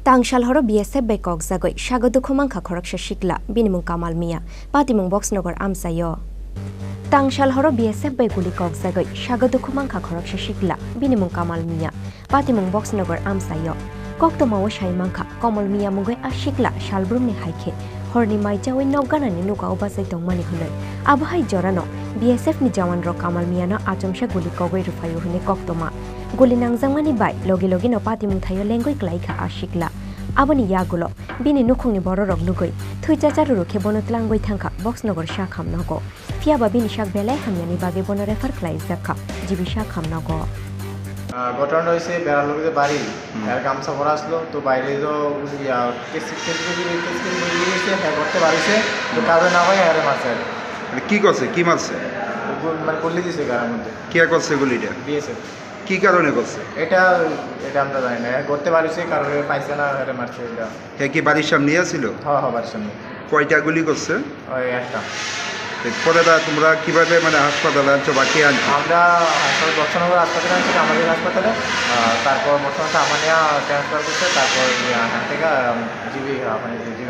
Tangshal horo BSF bai kok zagoi shagodu khomangkha khoraksha shikla binimung Kamal Mia patimung Boxnogar amsayo Tangshal horo BSF bai guli kok zagoi shagodu khomangkha khoraksha shikla binimung Kamal Mia patimung Boxnogar amsayo koktomawo shaimangkha Kamal Mia mugoi ashikla shalbrumni haikhe horni maijawi nogganani nuka ubasai tongmani hunai abahai jorano BSF ni jawan ro Kamal Mia no achomsha guli kogoi rufayu hune koktoma guli nangjangmani bai logi no patimung thayo lengoi klaikha ashikla aboni yagulo bini nukhungni bororok nugoi thuichacharu rukhe bonotlangoi thangkha Boxnogar sha khamnago fiaba bini shak belai hamyani bage bono refer klai zakha jibi sha khamnago ঘটনা হয়েছে বেড়ালোকদের বাড়ি আর গামছা পরা আসলো তো বাইরে তো হ্যাঁ করতে পারিছে তো কারণে না ভাই হ্যাঁ মারছে কি করছে কি মারছে মানে গুলি দিছে গাড়ির মধ্যে কে করছে গুলিটা দিয়েছে কি কারণে করছে এটা আমরা জানি না করতে পারিছে কারণে পাইছে না হ্যাঁ মারছে এটা কি বাড়ির সামনে ছিল হ্যাঁ হ্যাঁ বাড়ির সামনে কয়টা গুলি করছে ওই একটা পরে তোমরা কিভাবে মানে হাসপাতালে আনছো বা কে আনছো আমরা হাসপাতাল বক্সনগর হাসপাতালে আনছি আমাদের হাসপাতালে তারপর বর্তমানে আমানিয়া ট্রান্সফার করছে তারপর এখান থেকে জিবি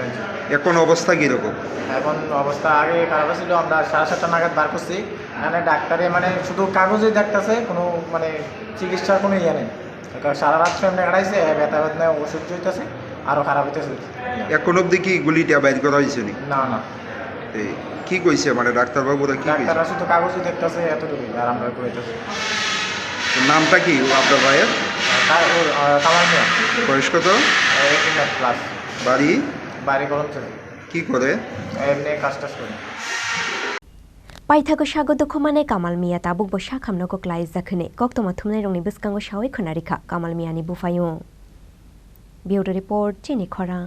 আনছি এখন অবস্থা কীরকম এখন অবস্থা আগে খারাপ ছিল আমরা 7:30 নাগাদ বার করছি মানে ডাক্তারে মানে শুধু কাগজে দেখতেছে কোনো মানে চিকিৎসার কোনো ইয়ে নেই সারা রাত এমনি কাটাইছে ব্যথা বেদনা ওষুধ চলতেছে আরও খারাপ হইতেছে এখন অবধি কি গুলিটা বাইর করা হয়েছে না না কি কইছে মানে ডাক্তারবাবুরা কি ডাক্তাররা শুধু কাগজে দেখতেছে এতটুকুই আর আমরা কইতেছি নামটা কি আপনার ভাইয়ের কামাল মিয়া বয়স কত 18+ বাড়ি গরম ছিল কি করে এমনি কাজটাজ করে Paithago shagodu khomane Kamal Mia tabuk bo sha khamnago klai zakhne koktoma thumnai rongni biskango shawai khonarikha Kamal Mia ni bufayo Bureau report chini khorang